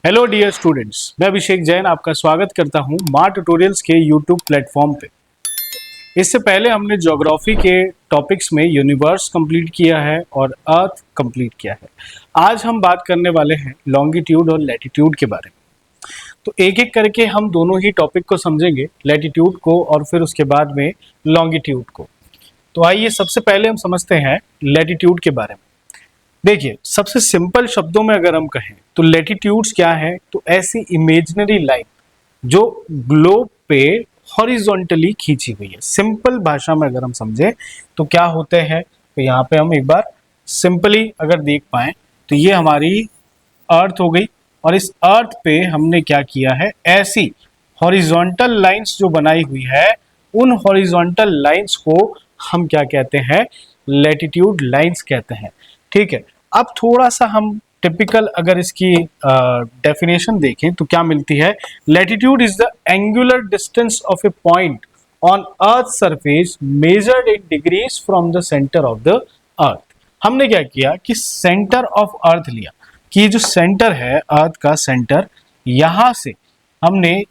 Hello dear students, मैं अभिषेक जैन आपका स्वागत करता हूं माँ ट्यूटोरियल्स के यूट्यूब प्लेटफॉर्म पे। इससे पहले हमने ज्योग्राफी के टॉपिक्स में यूनिवर्स कंप्लीट किया है और अर्थ कंप्लीट किया है। आज हम बात करने वाले हैं लॉन्गिट्यूड और लैटिट्यूड के बारे में। तो एक एक करके हम दोनों ही टॉपिक को समझेंगे, लैटिट्यूड को और फिर उसके बाद में लॉन्गिट्यूड को। तो आइए सबसे पहले हम समझते हैं लैटिट्यूड के बारे में। देखिए, सबसे सिंपल शब्दों में अगर हम कहें तो लैटिट्यूड्स क्या है, तो ऐसी इमेजिनरी लाइन जो ग्लोब पे हॉरिजॉन्टली खींची हुई है। सिंपल भाषा में अगर हम समझे तो क्या होते हैं, तो यहाँ पे हम एक बार सिंपली अगर देख पाए तो ये हमारी अर्थ हो गई और इस अर्थ पे हमने क्या किया है, ऐसी हॉरिजॉन्टल लाइंस जो बनाई हुई है, उन हॉरिजॉन्टल लाइंस को हम क्या कहते हैं, लैटिट्यूड लाइंस कहते हैं। ठीक है, अब थोड़ा सा हम टिपिकल अगर इसकी डेफिनेशन देखें तो क्या मिलती है। Latitude is the angular distance of A point on earth surface measured in degrees from the centre of the earth. हमने क्या किया कि सेंटर ऑफ अर्थ लिया कि जो सेंटर है अर्थ का सेंटर, यहां से हमने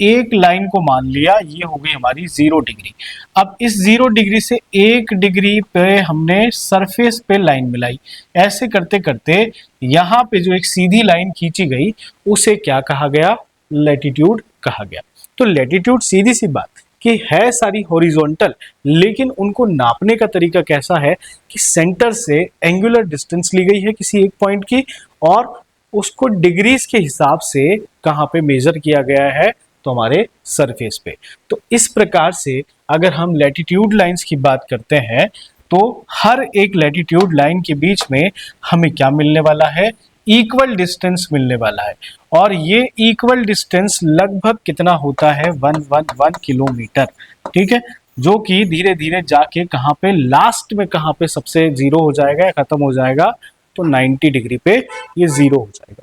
एक लाइन को मान लिया, ये हो गई हमारी 0 डिग्री। अब इस 0 डिग्री से 1 डिग्री पे हमने सरफेस पे लाइन मिलाई। ऐसे करते करते यहाँ पे जो एक सीधी लाइन खींची गई उसे क्या कहा गया, लैटिट्यूड कहा गया। तो लैटिट्यूड सीधी सी बात कि है सारी हॉरिजॉन्टल, लेकिन उनको नापने का तरीका कैसा है कि सेंटर से एंगुलर डिस्टेंस ली गई है किसी एक पॉइंट की और उसको डिग्रीज के हिसाब से कहाँ पे मेजर किया गया है, तो हमारे सरफेस पे। तो इस प्रकार से अगर हम लैटिट्यूड लाइंस की बात करते हैं तो हर एक लैटिट्यूड लाइन के बीच में हमें क्या मिलने वाला है, इक्वल डिस्टेंस मिलने वाला है। और ये इक्वल डिस्टेंस लगभग कितना होता है, 111 किलोमीटर। ठीक है, जो कि धीरे धीरे जाके कहाँ पे लास्ट में कहाँ पे सबसे जीरो हो जाएगा या खत्म हो जाएगा, तो 90 डिग्री पे ये जीरो हो जाएगा।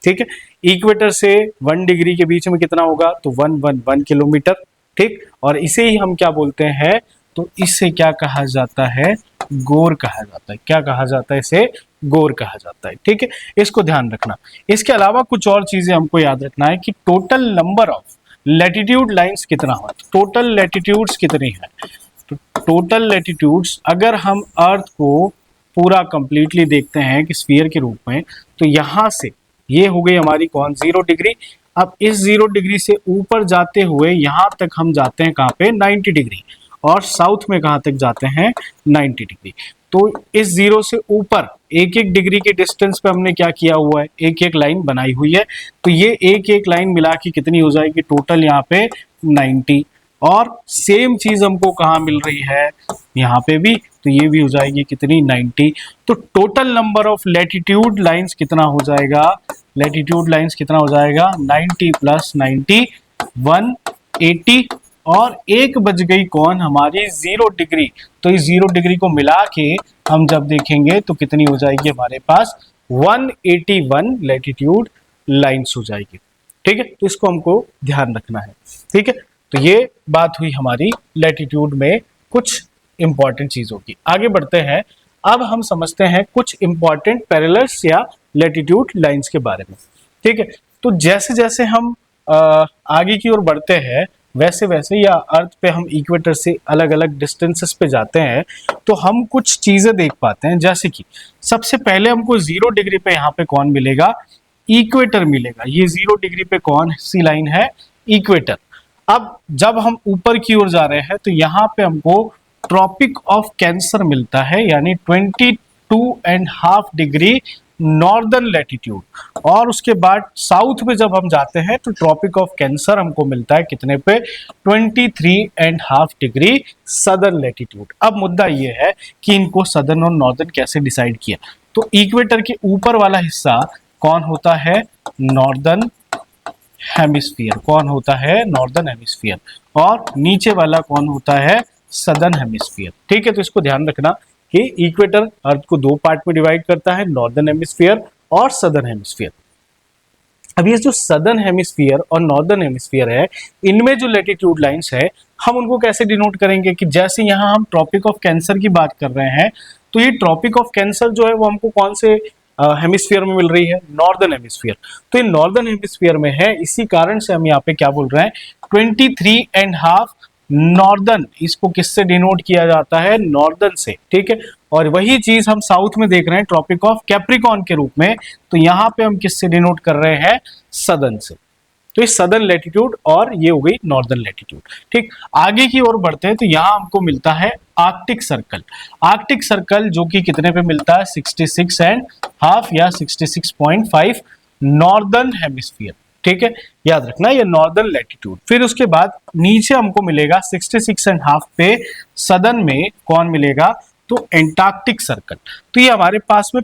ठीक है, इक्वेटर से 1 डिग्री के बीच में कितना होगा, तो 111 किलोमीटर। ठीक, और इसे ही हम क्या बोलते हैं, तो इसे क्या कहा जाता है, गोर कहा जाता है। क्या कहा जाता है, इसे गोर कहा जाता है। ठीक है, इसको ध्यान रखना। इसके अलावा कुछ और चीजें हमको याद रखना है कि total number of latitude lines कितना हो, टोटल लैटिट्यूड्स कितनी है। तो टोटल लैटिट्यूड्स अगर हम अर्थ को पूरा कंप्लीटली देखते हैं कि स्फीयर के रूप में, तो यहां से ये हो गई हमारी कौन, 0 डिग्री। अब इस 0 डिग्री से ऊपर जाते हुए यहां तक हम जाते हैं कहां पे, 90 डिग्री, और साउथ में कहां तक जाते हैं, 90 डिग्री। तो इस 0 से ऊपर एक एक डिग्री के डिस्टेंस पे हमने क्या किया हुआ है, एक एक लाइन बनाई हुई है। तो ये एक एक लाइन मिला के कितनी हो जाएगी, टोटल यहाँ पे 90। और सेम चीज हमको कहाँ मिल रही है, यहाँ पे भी, तो ये भी हो जाएगी कितनी, 90। तो total number of latitude lines कितना हो जाएगा, लैटिट्यूड लाइंस कितना हो जाएगा, 90 प्लस 90 180। और एक बच गई कौन, हमारी 0 डिग्री। तो इस 0 डिग्री को मिला के हम जब देखेंगे तो कितनी हो जाएगी हमारे पास, 181 लैटिट्यूड लाइंस हो जाएगी। ठीक है, तो इसको हमको ध्यान रखना है। ठीक है, तो ये बात हुई हमारी लैटिट्यूड में कुछ इंपॉर्टेंट चीजों की। आगे बढ़ते हैं, अब हम समझते हैं कुछ इंपॉर्टेंट पैरेलल्स या लैटिट्यूड लाइंस के बारे में। ठीक है, तो जैसे जैसे हम आगे की ओर बढ़ते हैं, वैसे वैसे या अर्थ पे हम इक्वेटर से अलग अलग डिस्टेंसेस पे जाते हैं, तो हम कुछ चीजें देख पाते हैं। जैसे कि सबसे पहले हमको 0 डिग्री पे यहाँ पे कौन मिलेगा, इक्वेटर मिलेगा। ये 0 डिग्री पे कौन सी लाइन है, इक्वेटर। अब जब हम ऊपर की ओर जा रहे हैं तो यहाँ पे हमको ट्रॉपिक ऑफ कैंसर मिलता है, यानी 22.5 डिग्री नॉर्दर्न लैटिट्यूड। और उसके बाद साउथ में जब हम जाते हैं तो ट्रॉपिक ऑफ कैंसर हमको मिलता है कितने पे, 23.5 डिग्री सदर्न लैटिट्यूड। अब मुद्दा ये है कि इनको सदर्न और नॉर्दर्न कैसे डिसाइड किया। तो इक्वेटर के ऊपर वाला हिस्सा कौन होता है, नॉर्दर्न हेमिस्फीयर। कौन होता है, नॉर्दर्न हेमिस्फीयर। और नीचे वाला कौन होता है, सदर्न हेमिस्फीयर। ठीक है, तो इसको ध्यान रखना कि इक्वेटर अर्थ को 2 पार्ट में डिवाइड करता है, नॉर्दर्न हेमिस्फीयर और सदर्न हेमिस्फीयर। अब ये जो सदर्न हेमिस्फीयर और नॉर्दर्न हेमिस्फीयर है, इनमें जो लैटिट्यूड लाइंस है, हम उनको कैसे डिनोट करेंगे कि जैसे यहाँ हम ट्रॉपिक ऑफ कैंसर की बात कर रहे हैं, तो ये ट्रॉपिक ऑफ कैंसर जो है वो हमको कौन से हेमिस्फीयर में मिल रही है? Northern hemisphere. तो ये नॉर्दर्न हेमिस्फीयर में है, इसी कारण से हम यहाँ पे क्या बोल रहे हैं, 23.5 नॉर्दर्न, इसको किससे डिनोट किया जाता है? नॉर्दर्न से, ठीक है। और वही चीज हम साउथ में देख रहे हैं ट्रॉपिक ऑफ कैप्रिकॉर्न के रूप में, तो यहाँ पे हम किससे डिनोट कर रहे हैं? सदर्न से। तो ये सदर्न लैटिट्यूड और ये हो गई नॉर्दर्न लैटिट्यूड। ठीक, आगे की ओर बढ़ते हैं तो यहाँ हमको मिलता है आर्कटिक सर्कल। आर्कटिक सर्कल जो कि कितने पे मिलता है? 66.5 या 66.5 नॉर्दर्न हेमिस्फीयर, ठीक है, याद रखना ये नॉर्दर्न लैटिट्यूड। फिर उसके बाद नीचे हमको मिलेगा 66.5 पे सदर्न में कौन मिलेगा? तो एंटार्क्टिक सर्कल। तो ये हमारे पास में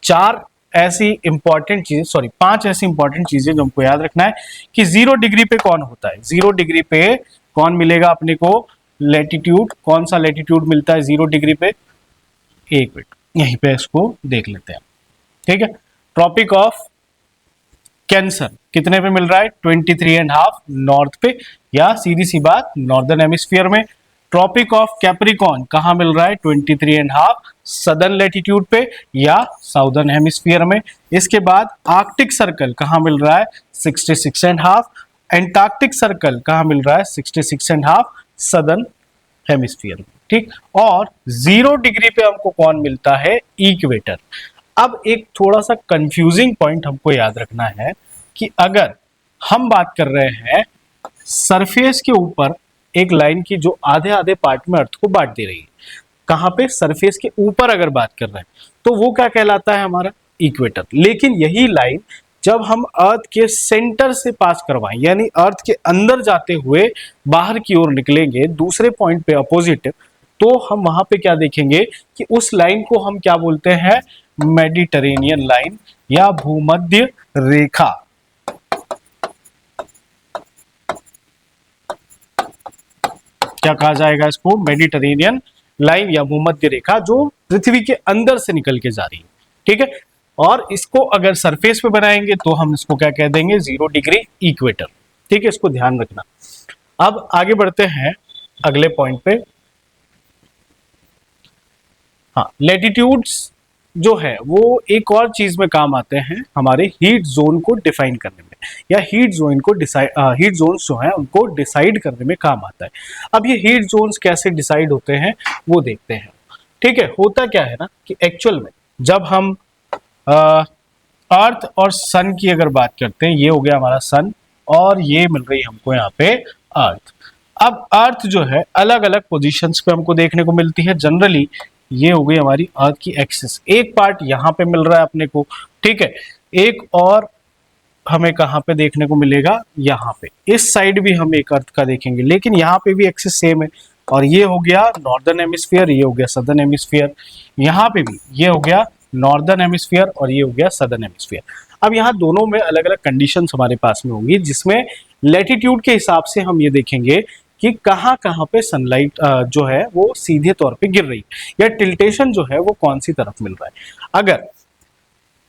चार ऐसी इंपॉर्टेंट चीजें, सॉरी 5 ऐसी इंपॉर्टेंट चीजें जो हमको याद रखना है कि 0 डिग्री पे कौन होता है? 0 डिग्री पे कौन मिलेगा अपने को? लैटिट्यूड। कौन सा लैटिट्यूड मिलता है 0 डिग्री पे? एक मिनट, यहीं पे इसको देख लेते हैं, ठीक है। ट्रॉपिक ऑफ कैंसर कितने पे मिल रहा है? 23.5 नॉर्थ पे, या सीधी सी बात नॉर्दर्न हेमिस्फीयर में। ट्रॉपिक ऑफ कैप्रिकॉर्न कहां मिल रहा है? 23.5 सदर्न लैटिट्यूड पे या साउदर्न हेमिस्फीयर में। इसके बाद आर्कटिक सर्कल कहां मिल रहा है? 66.5। एंटार्क्टिक सर्कल कहां मिल रहा है? 66.5 सदर्न हेमिस्फीयर में, ठीक। और 0 डिग्री पे हमको कौन मिलता है? इक्वेटर। अब एक थोड़ा सा कंफ्यूजिंग पॉइंट हमको याद रखना है कि अगर हम बात कर रहे हैं सरफेस के ऊपर एक लाइन की जो आधे आधे पार्ट में अर्थ को बांट दे रही है, कहां पे? सरफेस के ऊपर अगर बात कर रहे हैं तो वो क्या कहलाता है? हमारा इक्वेटर। लेकिन यही लाइन जब हम अर्थ के सेंटर से पास करवाएं, यानी अर्थ के अंदर जाते हुए बाहर की ओर निकलेंगे दूसरे पॉइंट पे अपोजिट, तो हम वहां पे क्या देखेंगे कि उस लाइन को हम क्या बोलते हैं? मेडिटेरेनियन लाइन या भूमध्य रेखा। क्या कहा जाएगा इसको? मेडिटेरेनियन लाइन या भूमध्य रेखा, जो पृथ्वी के अंदर से निकल के जा रही है, ठीक है। और इसको अगर सरफेस पे बनाएंगे तो हम इसको क्या कह देंगे? 0 डिग्री इक्वेटर, ठीक है, इसको ध्यान रखना। अब आगे बढ़ते हैं अगले पॉइंट पे। हाँ, लेटिट्यूड्स जो है वो एक और चीज में काम आते हैं, हमारे हीट जोन को डिफाइन करने में, या हीट जोन को हीट जोन्स जो हैं उनको डिसाइड करने में काम आता है। अब ये हीट जोन्स कैसे डिसाइड होते हैं वो देखते हैं, ठीक है। होता क्या है ना कि एक्चुअल में जब हम अर्थ और सन की अगर बात करते हैं, ये हो गया हमारा सन और ये मिल रही हमको यहाँ पे अर्थ। अब अर्थ जो है अलग अलग पोजीशंस पे हमको देखने को मिलती है। जनरली ये हो गई हमारी अर्थ की एक्सिस, एक पार्ट यहाँ पे मिल रहा है अपने को, ठीक है। एक और हमें कहाँ पे देखने को मिलेगा? यहाँ पे, इस साइड भी हम एक अर्थ का देखेंगे, लेकिन यहाँ पे भी एक्सिस सेम है। और ये हो गया नॉर्दर्न हेमिस्फीयर, ये हो गया सदर्न हेमिस्फीयर। यहाँ पे भी ये हो गया नॉर्दर्न हेमिस्फीयर और ये हो गया सदर्न हेमिस्फीयर। अब यहाँ दोनों में अलग अलग कंडीशंस हमारे पास में होंगी, जिसमें लैटिट्यूड के हिसाब से हम ये देखेंगे कि कहाँ कहाँ पे सनलाइट जो है वो सीधे तौर पे गिर रही है, या टिल्टेशन जो है वो कौन सी तरफ मिल रहा है। अगर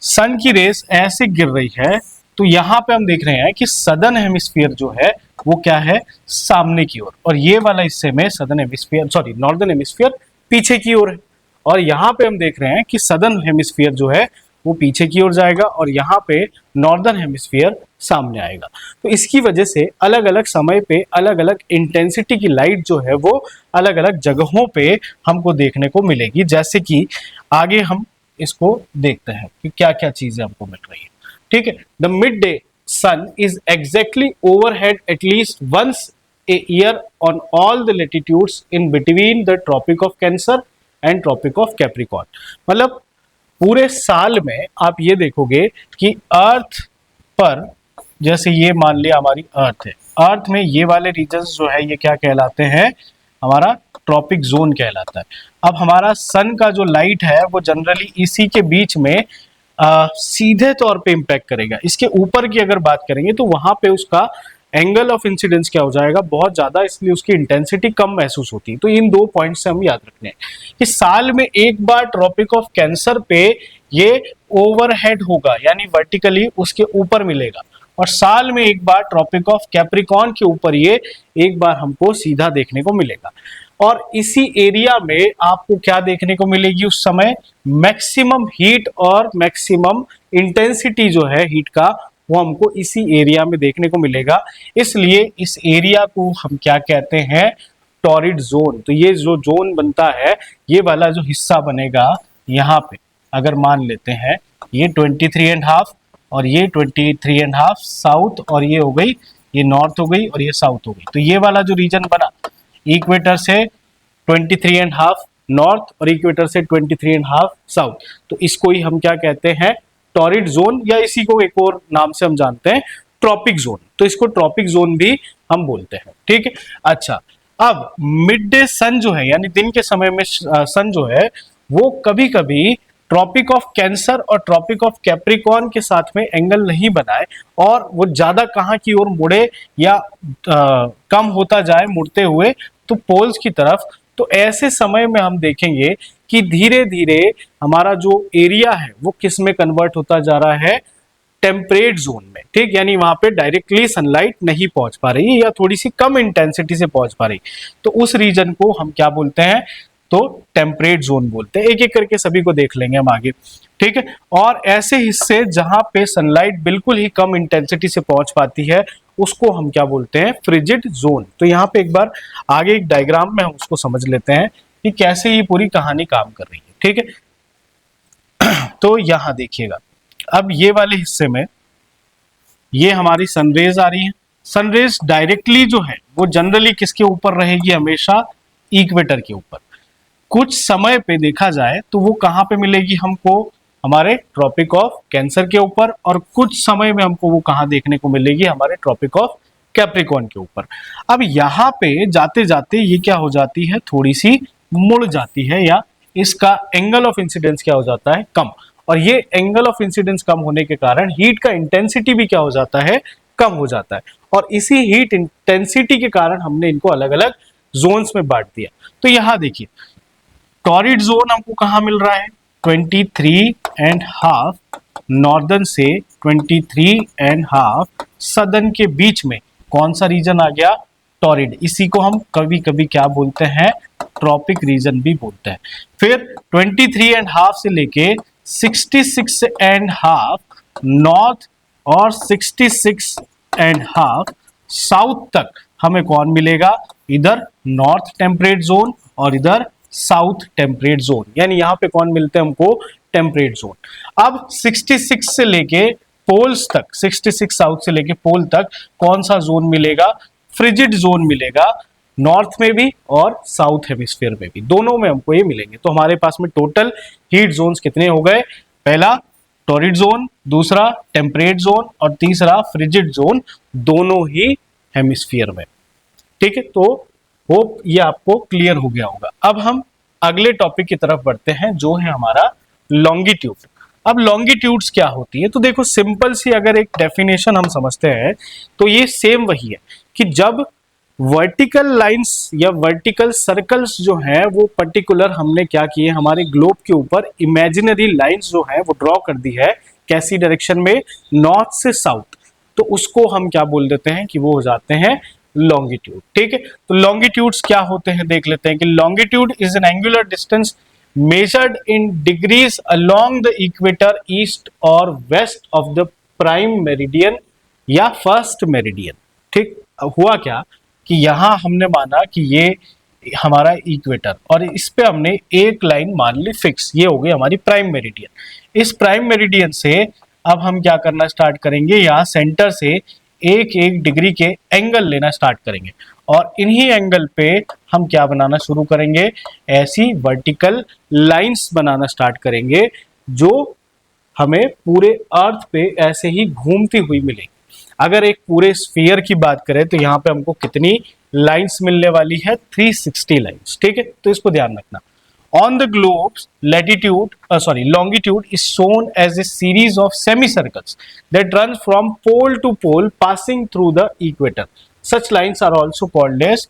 सन की रेस ऐसे गिर रही है तो यहाँ पे हम देख रहे हैं कि सदर्न हेमिस्फीयर जो है वो क्या है? सामने की ओर, और ये वाला हिस्से में southern hemisphere, sorry northern hemisphere पीछे की ओर है। और यहाँ पे हम देख रहे हैं कि सदर्न हेमिस्फीयर जो है वो पीछे की ओर जाएगा और यहाँ पे नॉर्दर्न हेमिस्फीयर सामने आएगा। तो इसकी वजह से अलग अलग समय पे अलग अलग इंटेंसिटी की लाइट जो है वो अलग अलग जगहों पे हमको देखने को मिलेगी। जैसे कि आगे हम इसको देखते हैं कि क्या क्या चीजें हमको मिल रही है, ठीक है। The midday sun is exactly overhead at least once a year on all the latitudes in between the Tropic of Cancer and Tropic of Capricorn. मतलब पूरे साल में आप ये देखोगे कि अर्थ पर, जैसे ये मान लिया हमारी अर्थ है, अर्थ में ये वाले रीजन्स जो है ये क्या कहलाते हैं? हमारा ट्रॉपिक जोन कहलाता है। अब हमारा सन का जो लाइट है वो जनरली इसी के बीच में सीधे तौर पे इम्पैक्ट करेगा। इसके ऊपर की अगर बात करेंगे तो वहां पे उसका एंगल ऑफ इंसिडेंस क्या हो जाएगा? बहुत ज्यादा, इसलिए उसकी इंटेंसिटी कम महसूस होती है। तो इन 2 पॉइंट से हम याद रखने हैं कि साल में एक बार ट्रॉपिक ऑफ कैंसर पे ये ओवरहेड होगा, यानी वर्टिकली उसके ऊपर मिलेगा, और साल में एक बार ट्रॉपिक ऑफ कैप्रिकॉर्न के ऊपर ये एक बार हमको सीधा देखने को मिलेगा। और इसी एरिया में आपको क्या देखने को मिलेगी उस समय, मैक्सिमम हीट और मैक्सिमम इंटेंसिटी जो है हीट का, वो हमको इसी एरिया में देखने को मिलेगा। इसलिए इस एरिया को हम क्या कहते हैं, टॉरिड जोन। तो ये जो जोन बनता है, ये वाला जो हिस्सा बनेगा यहाँ पे, अगर मान लेते हैं ये 23.5 और ये 23.5 साउथ, और ये हो गई, ये नॉर्थ हो गई और ये साउथ हो गई। तो ये वाला जो रीजन बना इक्वेटर से 23.5 नॉर्थ और इक्वेटर से 23.5 साउथ, तो इसको ही हम क्या कहते हैं, टॉरिड जोन, या इसी को एक और नाम से हम जानते हैं ट्रॉपिक जोन। तो इसको ट्रॉपिक जोन भी हम बोलते हैं, ठीक है। अच्छा, अब मिड डे सन जो है, यानी दिन के समय में सन जो है, वो कभी कभी ट्रॉपिक ऑफ कैंसर और ट्रॉपिक ऑफ कैप्रिकॉर्न के साथ में एंगल नहीं बनाए और वो ज्यादा कहाँ की ओर मुड़े या कम होता जाए मुड़ते हुए, तो पोल्स की तरफ। तो ऐसे समय में हम देखेंगे कि धीरे धीरे हमारा जो एरिया है वो किस में कन्वर्ट होता जा रहा है, टेम्परेट जोन में, ठीक। यानी वहां पे डायरेक्टली सनलाइट नहीं पहुंच पा रही या थोड़ी सी कम इंटेंसिटी से पहुंच पा रही, तो उस रीजन को हम क्या बोलते हैं, तो टेम्परेट जोन बोलते हैं। एक एक करके सभी को देख लेंगे हम आगे, ठीक है। और ऐसे हिस्से जहां पे सनलाइट बिल्कुल ही कम इंटेंसिटी से पहुंच पाती है, उसको हम क्या बोलते हैं, फ्रिजिड जोन। तो यहाँ पे एक बार आगे एक डायग्राम में हम उसको समझ लेते हैं कि कैसे ये पूरी कहानी काम कर रही है, ठीक है। तो यहां देखिएगा, अब ये वाले हिस्से में ये हमारी सनरेज आ रही है। सनरेज डायरेक्टली जो है वो जनरली किसके ऊपर रहेगी, हमेशा इक्वेटर के ऊपर। कुछ समय पे देखा जाए तो वो कहां पे मिलेगी हमको, हमारे ट्रॉपिक ऑफ कैंसर के ऊपर, और कुछ समय में हमको वो कहां देखने को मिलेगी, हमारे ट्रॉपिक ऑफ कैप्रिकॉर्न के ऊपर। अब यहाँ पे जाते जाते ये क्या हो जाती है, थोड़ी सी मुड़ जाती है, या इसका एंगल ऑफ इंसिडेंस क्या हो जाता है, कम। और ये एंगल ऑफ इंसिडेंस कम होने के कारण हीट का इंटेंसिटी भी क्या हो जाता है, कम हो जाता है। और इसी हीट इंटेंसिटी के कारण हमने इनको अलग अलग जोन्स में बांट दिया। तो यहां देखिए, टॉरिड जोन हमको कहां मिल रहा है, 23.5 नॉर्दर्न से 23.5 सदर्न के बीच में कौन सा रीजन आ गया, टॉरिड। इसी को हम कभी कभी क्या बोलते हैं, ट्रॉपिक रीजन भी बोलते हैं। फिर 23.5 से लेके 66.5 नॉर्थ और 66.5 साउथ तक हमें कौन मिलेगा, इधर नॉर्थ टेम्परेट जोन और इधर साउथ टेम्परेट जोन। यानी यहां पे कौन मिलते हैं हमको, टेम्परेट जोन। अब 66 से लेके पोल्स तक, 66 साउथ से लेके पोल तक कौन सा जोन मिलेगा, फ्रिजिड जोन मिलेगा, नॉर्थ में भी और साउथ हेमिस्फीयर में भी, दोनों में हमको ये मिलेंगे। तो हमारे पास में टोटल हीट जोन्स कितने हो गए, पहला टॉरिड जोन, दूसरा टेम्परेट जोन और तीसरा फ्रिजिड जोन, दोनों ही हेमिस्फीयर में, ठीक है। तो होप ये आपको क्लियर हो गया होगा। अब हम अगले टॉपिक की तरफ बढ़ते हैं, जो है हमारा लॉन्गिट्यूड। अब लॉन्गिट्यूड्स क्या होती है, तो देखो सिंपल सी अगर एक डेफिनेशन हम समझते हैं तो ये सेम वही है कि जब वर्टिकल लाइंस या वर्टिकल सर्कल्स जो हैं वो पर्टिकुलर हमने क्या किए, हमारे ग्लोब के ऊपर इमेजिनरी लाइंस जो हैं वो ड्रॉ कर दी है, कैसी डायरेक्शन में, नॉर्थ से साउथ, तो उसको हम क्या बोल देते हैं कि वो हो जाते हैं लॉन्गिट्यूड, ठीक है। तो लॉन्गिट्यूड्स क्या होते हैं देख लेते हैं कि longitude is an angular distance measured in degrees along the equator east or west of the prime meridian या फर्स्ट मेरिडियन, ठीक। हुआ क्या कि यहां हमने माना कि ये हमारा इक्वेटर और इस पे हमने एक लाइन मान ली फिक्स, ये हो गई हमारी प्राइम मेरिडियन। इस प्राइम मेरिडियन से अब हम क्या करना स्टार्ट करेंगे, यहाँ सेंटर से एक एक डिग्री के एंगल लेना स्टार्ट करेंगे और इन्हीं एंगल पे हम क्या बनाना शुरू करेंगे, ऐसी वर्टिकल लाइंस बनाना स्टार्ट करेंगे जो हमें पूरे अर्थ पे ऐसे ही घूमती हुई मिलेगी। अगर एक पूरे स्फीयर की बात करें तो यहाँ पे हमको कितनी लाइंस मिलने वाली है, 360 लाइंस, ठीक है। तो इसको ध्यान रखना। On the globe's longitude is shown as a series of semicircles that runs from pole to pole passing through the equator. Such lines are also called as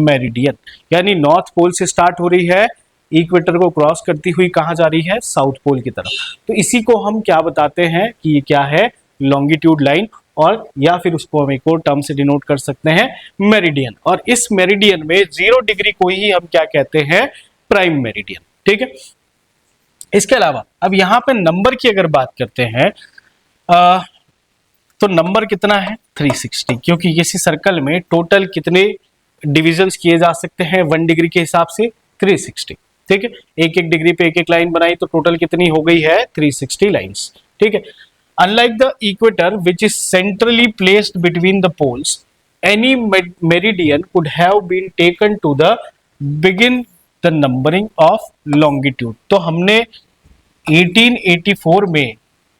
meridian. यानी नॉर्थ पोल से start हो रही है, equator को cross करती हुई कहाँ जा रही है, साउथ पोल की तरफ। तो इसी को हम क्या बताते हैं कि ये क्या है, लॉन्गिट्यूड लाइन। और या फिर उसको हम एक और टर्म से डिनोट कर सकते हैं मेरिडियन। और इस मेरिडियन में 0 डिग्री को ही हम क्या कहते हैं, प्राइम मेरिडियन। ठीक है, इसके अलावा अब यहां पे नंबर की अगर बात करते हैं तो नंबर कितना है 360, क्योंकि इसी सर्कल में टोटल कितने डिविजन्स किए जा सकते हैं 1 डिग्री के हिसाब से 360। ठीक है, एक एक डिग्री पे एक एक लाइन बनाई तो टोटल कितनी हो गई है 360 लाइंस। ठीक है, unlike the equator which is centrally placed between the poles, any meridian could have been taken to the begin the numbering of longitude. तो हमने 1884 में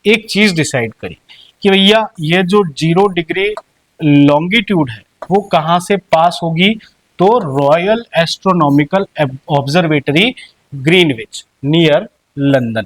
एक चीज डिसाइड करी कि भैया ये जो 0 डिग्री लॉन्गिट्यूड है वो कहां से पास होगी, तो royal astronomical observatory Greenwich near London.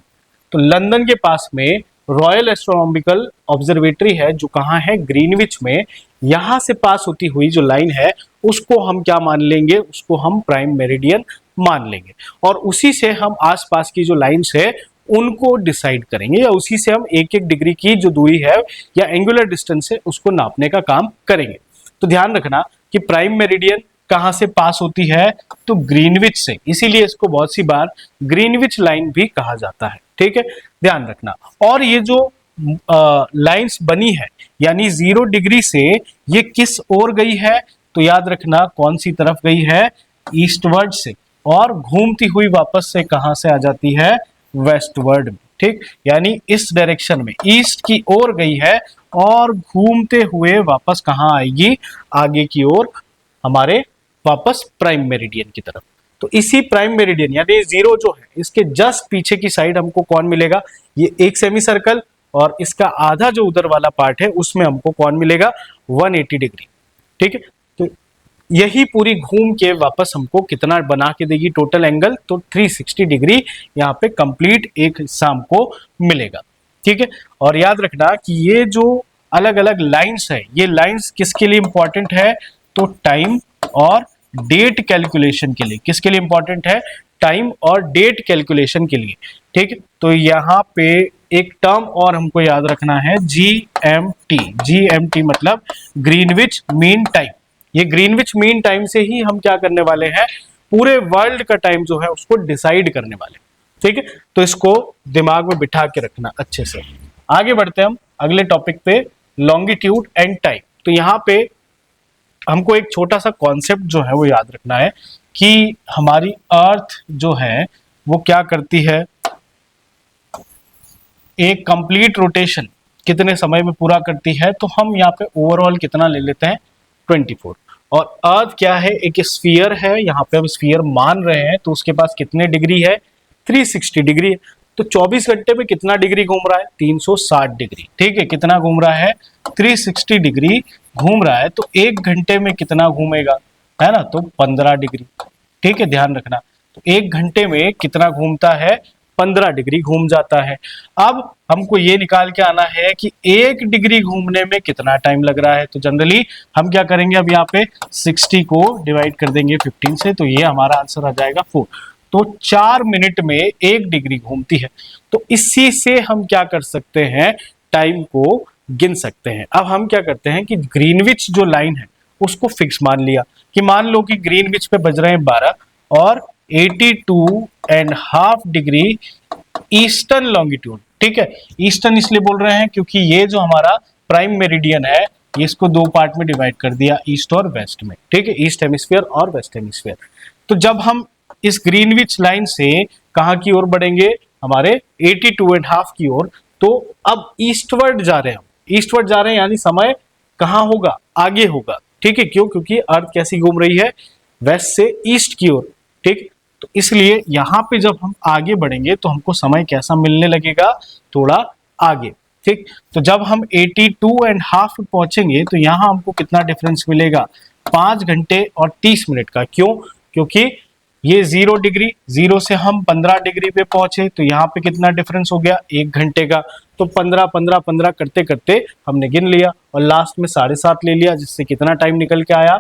तो लंदन के पास में रॉयल एस्ट्रोनॉमिकल ऑब्जर्वेटरी है जो कहाँ है, ग्रीनविच में। यहां से पास होती हुई जो लाइन है उसको हम क्या मान लेंगे, उसको हम प्राइम मेरिडियन मान लेंगे, और उसी से हम आसपास की जो लाइंस है उनको डिसाइड करेंगे, या उसी से हम एक एक डिग्री की जो दूरी है या एंगुलर डिस्टेंस है उसको नापने का काम करेंगे। तो ध्यान रखना कि प्राइम मेरिडियन कहां से पास होती है, तो ग्रीनविच से, इसीलिए इसको बहुत सी बार ग्रीनविच लाइन भी कहा जाता है। ठीक है, ध्यान रखना। और ये जो लाइंस बनी है यानी 0 डिग्री से ये किस ओर गई है, तो याद रखना कौन सी तरफ गई है, ईस्टवर्ड से, और घूमती हुई वापस से कहां से आ जाती है, वेस्टवर्ड में। ठीक, यानी इस डायरेक्शन में ईस्ट की ओर गई है और घूमते हुए वापस कहां आएगी, आगे की ओर, हमारे वापस प्राइम मेरिडियन की तरफ। तो इसी प्राइम मेरिडियन यानी 0 जो है इसके जस्ट पीछे की साइड हमको कौन मिलेगा, ये एक सेमी सर्कल, और इसका आधा जो उधर वाला पार्ट है उसमें हमको कौन मिलेगा, 180 डिग्री। ठीक है, तो यही पूरी घूम के वापस हमको कितना बना के देगी टोटल एंगल, तो 360 डिग्री यहाँ पे कंप्लीट एक हिस्सा हमको मिलेगा। ठीक है, और याद रखना कि ये जो अलग अलग लाइंस है, ये लाइंस किसके लिए इंपॉर्टेंट है, तो टाइम और डेट कैलकुलेशन के लिए। किसके लिए इंपॉर्टेंट है, टाइम और डेट कैलकुलेशन के लिए। ठीक, तो यहाँ पे एक टर्म और हमको याद रखना है, GMT। GMT मतलब ग्रीनविच मीन टाइम। ये ग्रीनविच मीन टाइम से ही हम क्या करने वाले हैं, पूरे वर्ल्ड का टाइम जो है उसको डिसाइड करने वाले। ठीक है, तो इसको दिमाग में बिठा के रखना अच्छे से। आगे बढ़ते हैं हम अगले टॉपिक पे, लॉन्गिट्यूड एंड टाइम। तो यहाँ पे हमको एक छोटा सा कॉन्सेप्ट जो है वो याद रखना है कि हमारी अर्थ जो है वो क्या करती है, एक कंप्लीट रोटेशन कितने समय में पूरा करती है, तो हम यहाँ पे ओवरऑल कितना ले लेते हैं, 24। और अर्थ क्या है, एक स्फीयर है, यहाँ पे हम स्फीयर मान रहे हैं, तो उसके पास कितने डिग्री है, 360 डिग्री है। तो 24 घंटे में कितना डिग्री घूम रहा है, 360 डिग्री। ठीक है, कितना घूम रहा है, 360 डिग्री घूम रहा है। तो 1 घंटे में कितना घूमेगा, है ना, तो 15 डिग्री। ठीक है, ध्यान रखना, तो 1 घंटे में कितना घूमता है, 15 डिग्री घूम जाता है। अब हमको ये निकाल के आना है कि 1 डिग्री घूमने में कितना टाइम लग रहा है। तो जनरली हम क्या करेंगे, अब यहाँ पे 60 को डिवाइड कर देंगे 15 से, तो ये हमारा आंसर आ जाएगा 4। तो 4 मिनट में 1 डिग्री घूमती है। तो इसी से हम क्या कर सकते हैं, टाइम को गिन सकते हैं। अब हम क्या करते हैं कि ग्रीनविच जो लाइन है उसको फिक्स मान लिया कि मान लो कि ग्रीनविच पे बज रहे हैं 12 और 82.5 डिग्री ईस्टर्न लॉन्गिट्यूड। ठीक है, ईस्टर्न इसलिए बोल रहे हैं क्योंकि ये जो हमारा प्राइम मेरिडियन है ये इसको 2 पार्ट में डिवाइड कर दिया, ईस्ट और वेस्ट में। ठीक है, ईस्ट हेमिस्फीयर और वेस्ट हेमिस्फीयर। तो जब हम इस ग्रीनविच लाइन से कहां की ओर बढ़ेंगे, हमारे 82.5 की ओर, तो अब ईस्टवर्ड जा रहे हैं हम, ईस्टवर्ड जा रहे हैं यानी समय कहां होगा, आगे होगा। ठीक है, क्यों, क्योंकि अर्थ कैसी घूम रही है, वेस्ट से ईस्ट की ओर। ठीक, तो इसलिए यहां पे जब हम आगे बढ़ेंगे तो हमको समय कैसा मिलने लगेगा, थोड़ा आगे। ठीक, तो जब हम 82.5 पे पहुंचेंगे तो यहां हमको कितना डिफरेंस मिलेगा, 5 घंटे और 30 मिनट का। क्यों, क्योंकि ये 0 डिग्री, 0 से हम 15 डिग्री पे पहुंचे, तो यहाँ पे कितना डिफरेंस हो गया, 1 घंटे का। तो 15 15 15 करते करते हमने गिन लिया और लास्ट में 7.5 ले लिया, जिससे कितना टाइम निकल के आया,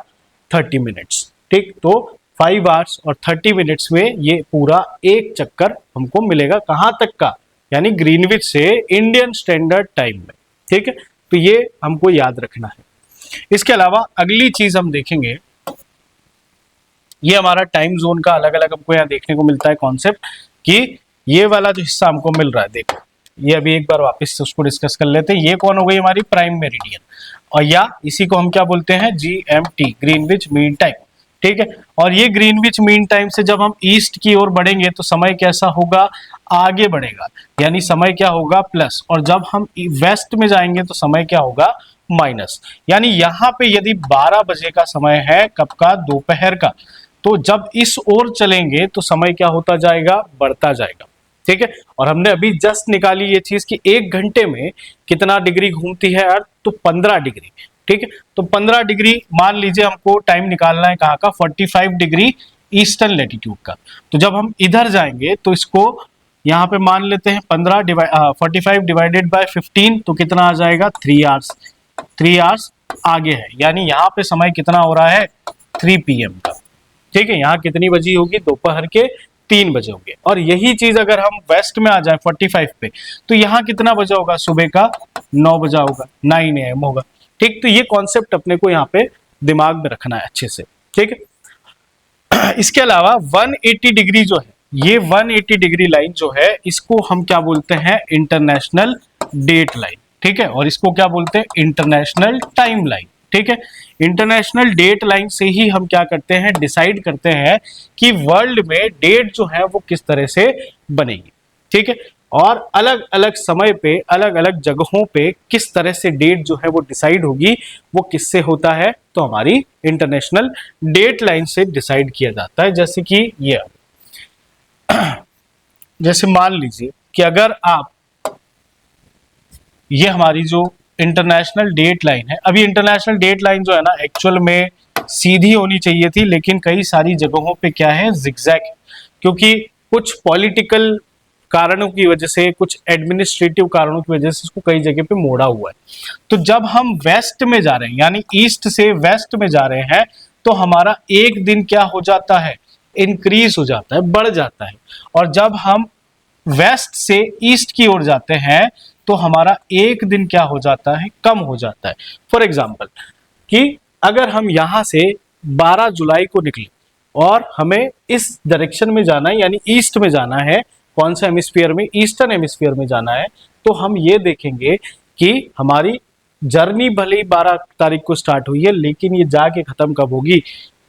30 मिनट्स। ठीक, तो 5 आवर्स और 30 मिनट्स में ये पूरा एक चक्कर हमको मिलेगा, कहाँ तक का, यानी ग्रीनविच से इंडियन स्टैंडर्ड टाइम में। ठीक है, तो ये हमको याद रखना है। इसके अलावा अगली चीज हम देखेंगे, ये हमारा टाइम जोन का अलग अलग हमको यहाँ देखने को मिलता है कॉन्सेप्ट, कि ये वाला जो हिस्सा हमको मिल रहा है, देखो ये अभी एक बार वापस से उसको डिस्कस कर लेते हैं। ये कौन हो गई हमारी प्राइम मेरिडियन, और या इसी को हम क्या बोलते हैं, GMT, ग्रीनविच मीन टाइम, ठीक है। और ये ग्रीनविच मीन टाइम से जब हम ईस्ट की ओर बढ़ेंगे तो समय कैसा होगा, आगे बढ़ेगा, यानी समय क्या होगा प्लस, और जब हम वेस्ट में जाएंगे तो समय क्या होगा माइनस। यानी यहाँ पे यदि 12 बजे का समय है, कब का, दोपहर का, तो जब इस ओर चलेंगे तो समय क्या होता जाएगा, बढ़ता जाएगा, ठीक है। और हमने अभी जस्ट निकाली ये चीज कि 1 घंटे में कितना डिग्री घूमती है अर्थ, तो 15 डिग्री, ठीक है। तो 15 डिग्री मान लीजिए हमको टाइम निकालना है कहाँ का, 45 डिग्री ईस्टर्न लेटीट्यूड का। तो जब हम इधर जाएंगे तो इसको यहाँ पे मान लेते हैं 45 डिवाइडेड बाय 15, तो कितना आ जाएगा 3 आवर्स, 3 आवर्स आगे है, यानी यहाँ पे समय कितना हो रहा है 3 PM का, ठीक है। यहाँ कितनी बजी होगी, दोपहर के 3 बजे होंगे। और यही चीज अगर हम वेस्ट में आ जाए 45 पे, तो यहाँ कितना बजा होगा, सुबह का 9 बजा होगा, 9 AM होगा, ठीक। तो ये कॉन्सेप्ट अपने को यहाँ पे दिमाग में रखना है अच्छे से, ठीक है। इसके अलावा 180 डिग्री जो है, ये 180 डिग्री लाइन जो है, इसको हम क्या बोलते हैं, इंटरनेशनल डेट लाइन, ठीक है। और इसको क्या बोलते हैं, इंटरनेशनल टाइम लाइन, ठीक है। इंटरनेशनल डेट लाइन से ही हम क्या करते हैं, डिसाइड करते हैं कि वर्ल्ड में डेट जो है वो किस तरह से बनेगी, ठीक है। और अलग अलग समय पे, अलग अलग जगहों पे किस तरह से डेट जो है वो डिसाइड होगी, वो किससे होता है, तो हमारी इंटरनेशनल डेट लाइन से डिसाइड किया जाता है। जैसे कि ये जैसे मान लीजिए कि अगर आप, ये हमारी जो इंटरनेशनल डेट लाइन है, अभी इंटरनेशनल डेट लाइन जो है ना, एक्चुअल में सीधी होनी चाहिए थी, लेकिन कई सारी जगहों पे क्या है, जिगजैग, क्योंकि कुछ पॉलिटिकल कारणों की वजह से, कुछ एडमिनिस्ट्रेटिव कारणों की वजह से इसको कई जगह पे मोड़ा हुआ है। तो जब हम वेस्ट में जा रहे हैं, यानी ईस्ट से वेस्ट में जा रहे हैं, तो हमारा एक दिन क्या हो जाता है, इंक्रीज हो जाता है, बढ़ जाता है। और जब हम वेस्ट से ईस्ट की ओर जाते हैं तो हमारा एक दिन क्या हो जाता है, कम हो जाता है। फॉर एग्जाम्पल कि अगर हम यहां से 12 जुलाई को निकले और हमें इस डायरेक्शन में जाना है, यानी ईस्ट में जाना है, कौन सा हेमिस्फीयर में, ईस्टर्न हेमिस्फीयर में जाना है, तो हम ये देखेंगे कि हमारी जर्नी भले ही 12 तारीख को स्टार्ट हुई है, लेकिन ये जाके खत्म कब होगी,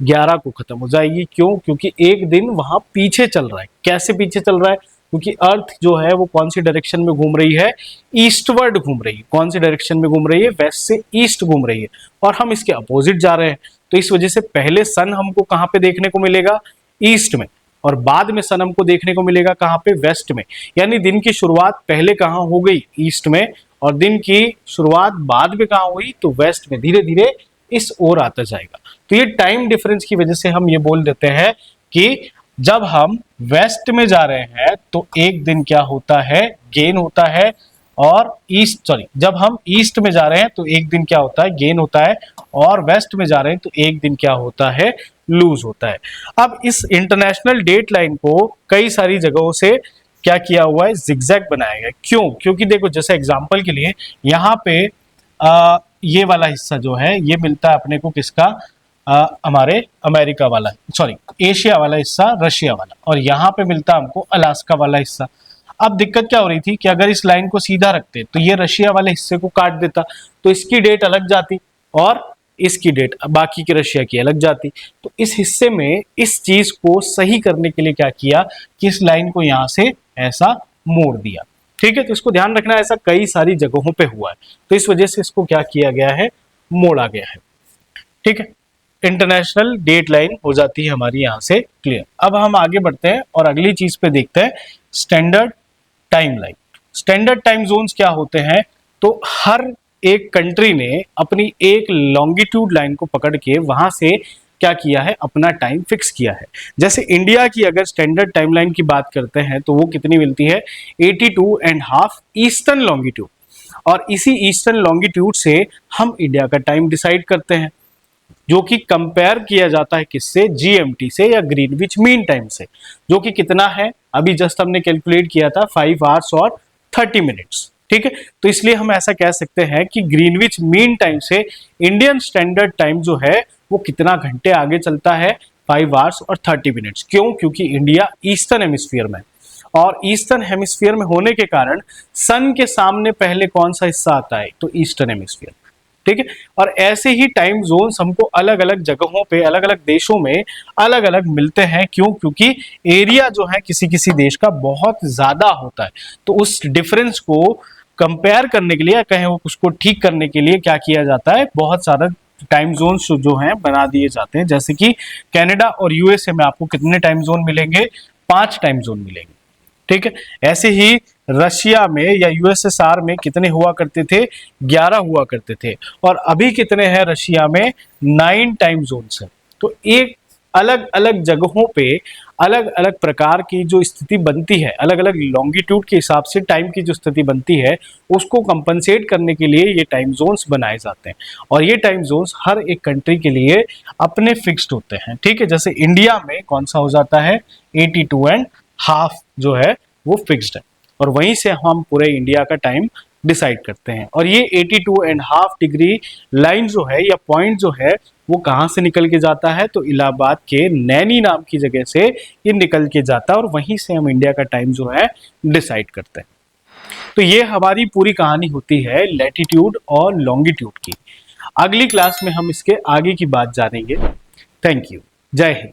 11 को खत्म हो जाएगी। क्यों, क्योंकि एक दिन वहां पीछे चल रहा है। कैसे पीछे चल रहा है, क्योंकि अर्थ जो है वो कौन सी डायरेक्शन में घूम रही है, ईस्टवर्ड घूम रही है। कौन सी डायरेक्शन में घूम रही है, वेस्ट से ईस्ट घूम रही है, और हम इसके अपोजिट जा रहे हैं। तो इस वजह से पहले सन हमको कहां पे देखने को मिलेगा, ईस्ट में, और बाद में सन हमको देखने को मिलेगा कहां पे, वेस्ट में। यानी दिन की शुरुआत पहले कहां हो गई, ईस्ट में, और दिन की शुरुआत बाद में कहां हुई, तो वेस्ट में। धीरे धीरे इस ओर आता जाएगा। तो ये टाइम डिफरेंस की वजह से हम ये बोल देते हैं कि जब हम वेस्ट में जा रहे हैं तो एक दिन क्या होता है, गेन होता है, और जब हम ईस्ट में जा रहे हैं तो एक दिन क्या होता है, गेन होता है, और वेस्ट में जा रहे हैं तो एक दिन क्या होता है, लूज होता है। अब इस इंटरनेशनल डेट लाइन को कई सारी जगहों से क्या किया हुआ है, जिगजैग बनाया गया। क्यों, क्योंकि देखो जैसे एग्जांपल के लिए यहाँ पे ये वाला हिस्सा जो है ये मिलता है अपने को किसका, हमारे अमेरिका वाला, सॉरी एशिया वाला हिस्सा, रशिया वाला, और यहाँ पे मिलता हमको अलास्का वाला हिस्सा। अब दिक्कत क्या हो रही थी कि अगर इस लाइन को सीधा रखते तो ये रशिया वाले हिस्से को काट देता, तो इसकी डेट अलग जाती और इसकी डेट बाकी के रशिया की अलग जाती। तो इस हिस्से में इस चीज को सही करने के लिए क्या किया कि इस लाइन को यहां से ऐसा मोड़ दिया, ठीक है। तो इसको ध्यान रखना, ऐसा कई सारी जगहों पे हुआ है, तो इस वजह से इसको क्या किया गया है, मोड़ा गया है, ठीक है। इंटरनेशनल डेट लाइन हो जाती है हमारी यहां से क्लियर। अब हम आगे बढ़ते हैं और अगली चीज पे देखते हैं, standard time line. Standard time zones क्या होते हैं, तो हर एक कंट्री ने अपनी एक लॉन्गिट्यूड लाइन को पकड़ के वहां से क्या किया है, अपना टाइम फिक्स किया है। जैसे इंडिया की अगर स्टैंडर्ड टाइमलाइन की बात करते हैं तो वो कितनी मिलती है, 82.5 ईस्टर्न लॉन्गिट्यूड, और इसी ईस्टर्न लॉन्गिट्यूड से हम इंडिया का टाइम डिसाइड करते हैं, जो कि कंपेयर किया जाता है किससे, जीएमटी से या ग्रीनविच मीन टाइम से, जो कि कितना है, अभी जस्ट हमने कैलकुलेट किया था 5 आवर्स और 30 मिनट्स, ठीक है, तो इसलिए हम ऐसा कह सकते हैं कि ग्रीनविच मीन टाइम से इंडियन स्टैंडर्ड टाइम जो है वो कितना घंटे आगे चलता है, 5 आवर्स और 30 मिनट्स। क्यों? क्योंकि इंडिया ईस्टर्न हेमिस्फीयर में, और ईस्टर्न हेमिस्फीयर में होने के कारण सन के सामने पहले कौन सा हिस्सा आता है, तो ईस्टर्न हेमिस्फीयर। ठीक है, और ऐसे ही टाइम जोन्स हमको अलग अलग जगहों पे, अलग अलग देशों में अलग अलग मिलते हैं। क्यों? क्योंकि एरिया जो है किसी किसी देश का बहुत ज्यादा होता है, तो उस डिफरेंस को कंपेयर करने के लिए, कहें उसको ठीक करने के लिए क्या किया जाता है, बहुत सारा टाइम जोन्स जो हैं बना दिए जाते हैं। जैसे कि कनाडा और यूएसए में आपको कितने टाइम जोन मिलेंगे, 5 टाइम जोन मिलेंगे। ठीक है, ऐसे ही रशिया में या यूएसएसआर में कितने हुआ करते थे, 11 हुआ करते थे, और अभी कितने हैं रशिया में, 9 टाइम जोन्स है। तो एक अलग अलग जगहों पे अलग अलग प्रकार की जो स्थिति बनती है, अलग अलग लॉन्गिट्यूड के हिसाब से टाइम की जो स्थिति बनती है, उसको कंपनसेट करने के लिए ये टाइम जोन्स बनाए जाते हैं। और ये टाइम जोन्स हर एक कंट्री के लिए अपने फिक्स्ड होते हैं। ठीक है, जैसे इंडिया में कौन सा हो जाता है, 82.5 जो है वो फिक्स्ड है, और वहीं से हम पूरे इंडिया का टाइम डिसाइड करते हैं। और ये 82.5 डिग्री लाइन जो है या पॉइंट जो है वो कहाँ से निकल के जाता है, तो इलाहाबाद के नैनी नाम की जगह से ये निकल के जाता है, और वहीं से हम इंडिया का टाइम जो है डिसाइड करते हैं। तो ये हमारी पूरी कहानी होती है लैटिट्यूड और लॉन्गिट्यूड की। अगली क्लास में हम इसके आगे की बात जानेंगे। Thank you. जय हिंद।